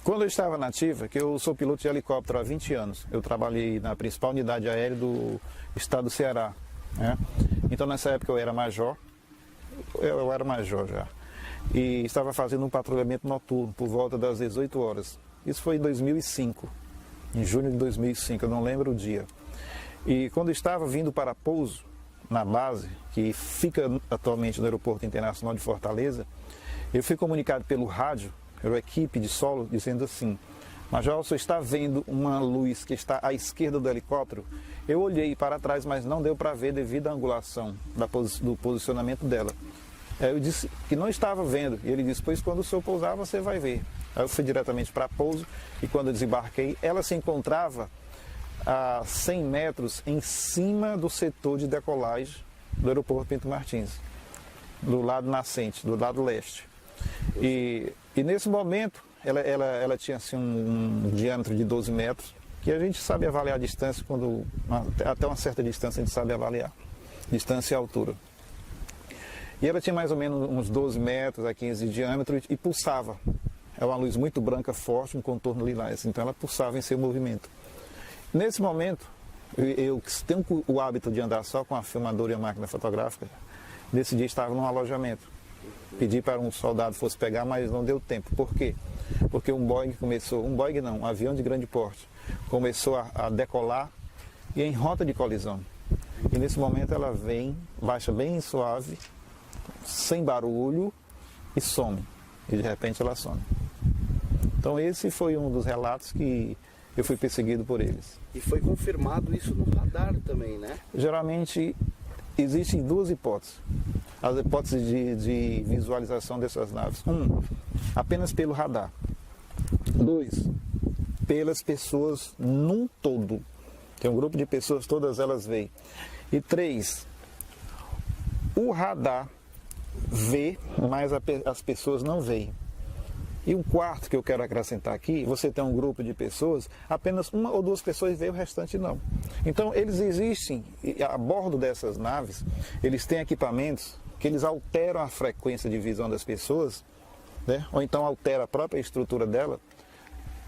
Quando eu estava na ativa, que eu sou piloto de helicóptero há 20 anos, eu trabalhei na principal unidade aérea do estado do Ceará, né? Então nessa época eu era major já, e estava fazendo um patrulhamento noturno por volta das 18 horas. Isso foi em 2005, em junho de 2005, eu não lembro o dia. E quando eu estava vindo para pouso na base, que fica atualmente no Aeroporto Internacional de Fortaleza, eu fui comunicado pelo rádio, pela equipe de solo, dizendo assim: Major, você está vendo uma luz que está à esquerda do helicóptero? Eu olhei para trás, mas não deu para ver devido à angulação do posicionamento dela. Eu disse que não estava vendo, e ele disse: pois quando o senhor pousar você vai ver. Aí eu fui diretamente para pouso, e quando eu desembarquei, ela se encontrava a 100 metros em cima do setor de decolagem do aeroporto Pinto Martins, do lado nascente, do lado leste. E nesse momento, ela tinha assim, um diâmetro de 12 metros, que a gente sabe avaliar a distância, até uma certa distância a gente sabe avaliar, distância e altura. E ela tinha mais ou menos uns 12 metros a 15 de diâmetro e pulsava. É uma luz muito branca, forte, um contorno lilás, então ela pulsava em seu movimento. Nesse momento, eu tenho o hábito de andar só com a filmadora e a máquina fotográfica, nesse dia estava num alojamento. Pedi para um soldado fosse pegar, mas não deu tempo. Por quê? Porque um avião de grande porte, começou a decolar e em rota de colisão. E nesse momento ela vem, baixa bem suave, sem barulho e some. E de repente ela some. Então esse foi um dos relatos que eu fui perseguido por eles. E foi confirmado isso no radar também, né? Geralmente existem duas hipóteses. As hipóteses de visualização dessas naves. Apenas pelo radar. 2, pelas pessoas num todo. Tem um grupo de pessoas, todas elas veem. E 3, o radar vê, mas as pessoas não veem. E um quarto que eu quero acrescentar aqui, você tem um grupo de pessoas, apenas uma ou duas pessoas veem, o restante não. Então eles existem, a bordo dessas naves, eles têm equipamentos que eles alteram a frequência de visão das pessoas, né? Ou então altera a própria estrutura dela,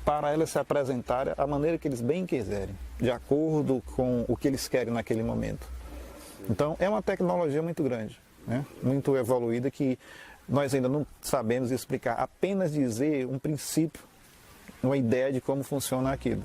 para elas se apresentarem da maneira que eles bem quiserem, de acordo com o que eles querem naquele momento. Então é uma tecnologia muito grande, né? Muito evoluída, que nós ainda não sabemos explicar, apenas dizer um princípio, uma ideia de como funciona aquilo.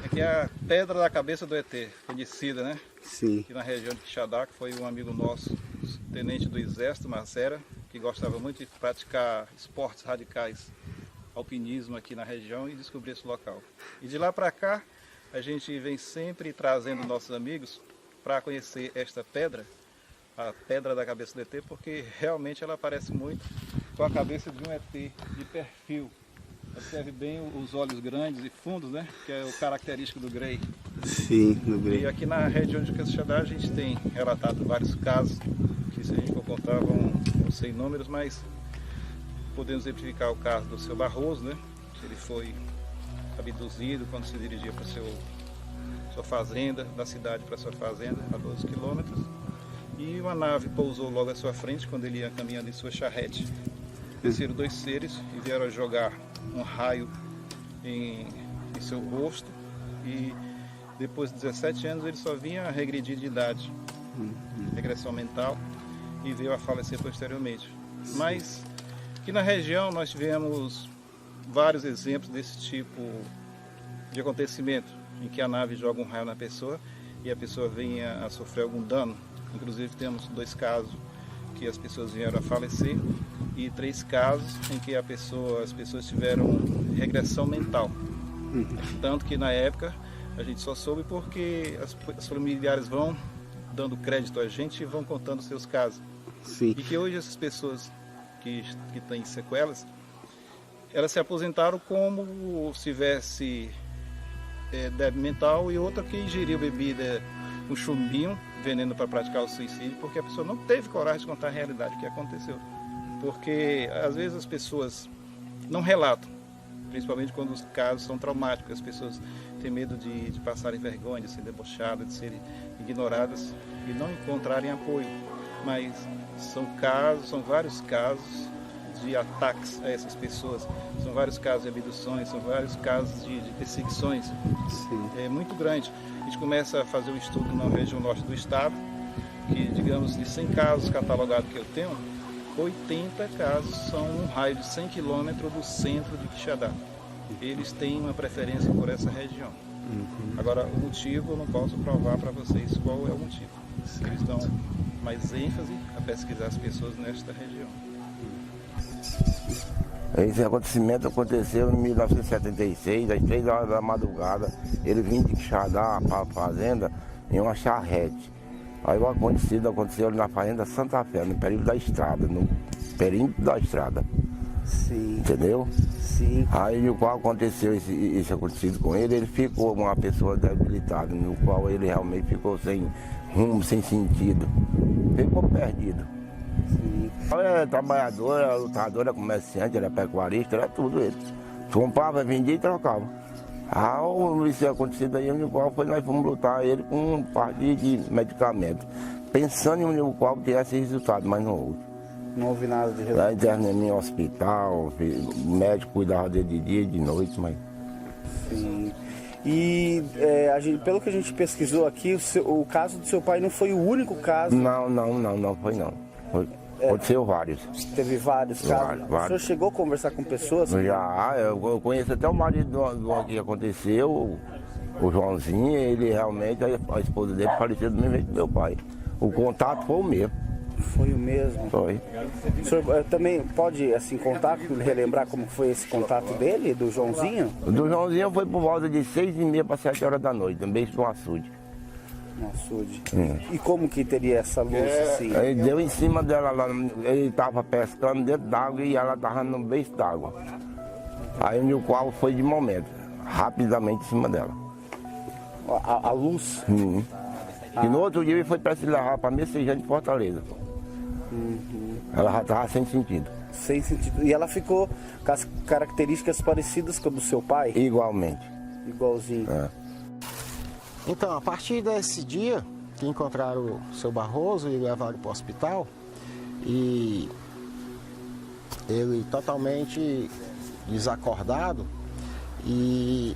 Aqui é a Pedra da Cabeça do ET, conhecida, né? Sim. Aqui na região de Quixadá, que foi um amigo nosso, tenente do Exército, Marcera, que gostava muito de praticar esportes radicais, alpinismo aqui na região, e descobrir esse local. E de lá para cá, a gente vem sempre trazendo nossos amigos para conhecer esta pedra, a Pedra da Cabeça do ET, porque realmente ela parece muito com a cabeça de um ET de perfil. Observe bem os olhos grandes e fundos, né? Que é o característico do Grey. Sim, do Grey. E aqui na região de Quixadá a gente tem relatado vários casos, que se a gente for contar vão ser inúmeros, mas podemos exemplificar o caso do seu Barroso, né? Que ele foi abduzido quando se dirigia para sua fazenda, da cidade para sua fazenda, a 12 quilômetros. E uma nave pousou logo à sua frente quando ele ia caminhando em sua charrete. Desceram dois seres e vieram jogar um raio em seu rosto, e depois de 17 anos ele só vinha regredir de idade, regressão mental, e veio a falecer posteriormente. Mas aqui na região nós tivemos vários exemplos desse tipo de acontecimento, em que a nave joga um raio na pessoa e a pessoa venha a sofrer algum dano. Inclusive temos 2 casos que as pessoas vieram a falecer, e 3 casos em que as pessoas tiveram regressão mental. Tanto que na época a gente só soube porque as familiares vão dando crédito a gente e vão contando seus casos. Sim. E que hoje essas pessoas que têm sequelas, elas se aposentaram como se tivesse débil mental, e outra que ingeriu bebida com chumbinho, veneno para praticar o suicídio, porque a pessoa não teve coragem de contar a realidade, o que aconteceu. Porque às vezes as pessoas não relatam, principalmente quando os casos são traumáticos, as pessoas têm medo de passarem vergonha, de serem debochadas, de serem ignoradas e não encontrarem apoio. Mas são vários casos de ataques a essas pessoas, são vários casos de abduções, são vários casos de perseguições. Sim. É muito grande. A gente começa a fazer um estudo na região norte do estado, que, digamos, de 100 casos catalogados que eu tenho, 80 casos são um raio de 100 quilômetros do centro de Quixadá. Eles têm uma preferência por essa região. Agora, o motivo eu não posso provar para vocês qual é o motivo. Eles dão mais ênfase a pesquisar as pessoas nesta região. Esse acontecimento aconteceu em 1976, às 3 horas da madrugada. Ele vinha de Quixadá para a fazenda em uma charrete. Aí o aconteceu na fazenda Santa Fé, no perímetro da estrada, Sim. Entendeu? Sim. Aí no qual aconteceu esse acontecido com ele, ele ficou uma pessoa debilitada, no qual ele realmente ficou sem rumo, sem sentido. Ficou perdido. Sim. Ele era trabalhador, era lutador, era comerciante, era pecuarista, era tudo ele. Comprava, vendia e trocava. Isso acontecido aí, no qual nós fomos lutar ele com um partido de medicamento, pensando em um qual tivesse resultado, mas não houve. Não houve nada de Lá resultado. internei em hospital, o médico cuidava dele de dia e de noite, mas... Sim. E pelo que a gente pesquisou aqui, o caso do seu pai não foi o único caso. Não foi não. Aconteceu vários. Teve vários casos. Vários. O senhor chegou a conversar com pessoas? Já, eu conheço até o marido do que aconteceu, o Joãozinho, ele realmente, a esposa dele faleceu do mesmo jeito do meu pai. O contato foi o mesmo. Foi o mesmo. Foi. O senhor também pode assim contar, relembrar como foi esse contato dele, do Joãozinho? O do Joãozinho foi por volta de 6h30 para 7 horas da noite, também no açude. No açude. E como que teria essa luz assim? Ele deu em cima dela lá, ele estava pescando dentro d'água e ela estava no beijo d'água. Aí o qual foi de momento, rapidamente em cima dela. A luz? E no outro dia ele foi para se levar para Messejana de Fortaleza. Ela já estava sem sentido. Sem sentido. E ela ficou com as características parecidas com a do seu pai? Igualmente. Igualzinho. Então, a partir desse dia que encontraram o seu Barroso e levaram para o hospital, e ele totalmente desacordado, e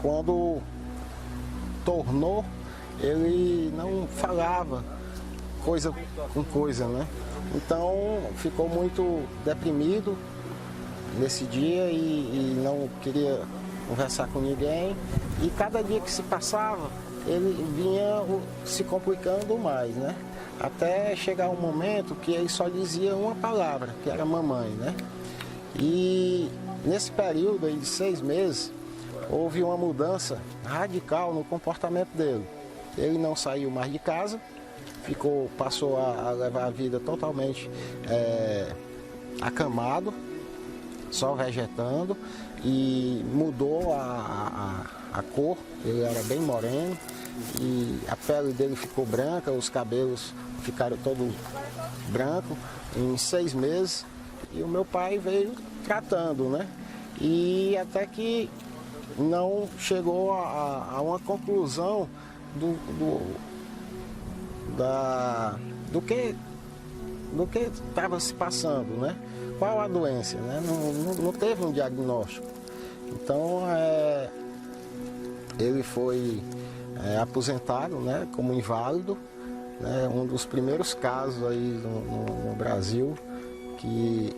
quando tornou, ele não falava coisa com coisa, né? Então ficou muito deprimido nesse dia e não queria conversar com ninguém, e cada dia que se passava ele vinha se complicando mais, né? Até chegar um momento que ele só dizia uma palavra, que era mamãe, né? E nesse período aí de 6 meses houve uma mudança radical no comportamento dele. Ele não saiu mais de casa, passou a levar a vida totalmente acamado, só vegetando, e mudou a cor. Ele era bem moreno e a pele dele ficou branca, os cabelos ficaram todos brancos em 6 meses, e o meu pai veio tratando, né? E até que não chegou a uma conclusão do que estava se passando, né? Qual a doença, né? Não teve um diagnóstico. Então ele foi aposentado, né, como inválido, né? Um dos primeiros casos aí no Brasil que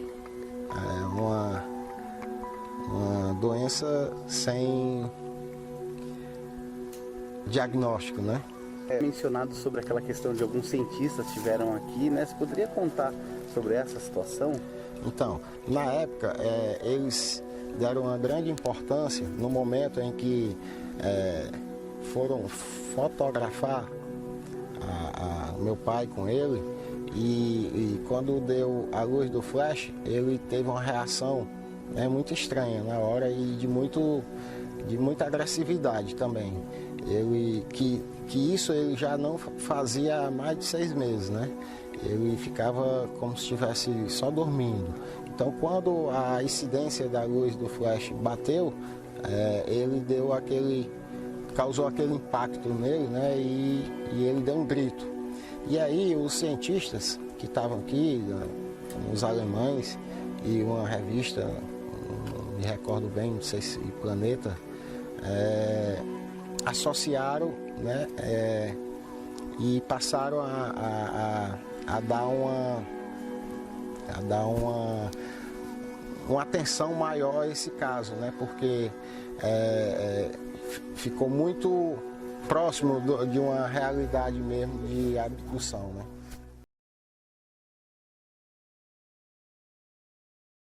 é uma doença sem diagnóstico, né? Mencionado sobre aquela questão de alguns cientistas estiveram aqui, né? Você poderia contar sobre essa situação? Então, na época, eles deram uma grande importância no momento em que foram fotografar o meu pai com ele, e quando deu a luz do flash, ele teve uma reação muito estranha na hora e de muito de muita agressividade também. Que isso ele já não fazia há mais de 6 meses, né? Ele ficava como se estivesse só dormindo. Então, quando a incidência da luz do flash bateu, ele causou aquele impacto nele, né? E ele deu um grito. E aí os cientistas que estavam aqui, os alemães, e uma revista, não me recordo bem, não sei se Planeta, associaram, né? E passaram a dar uma atenção maior a esse caso, né? Porque ficou muito próximo de uma realidade mesmo de abdução, né?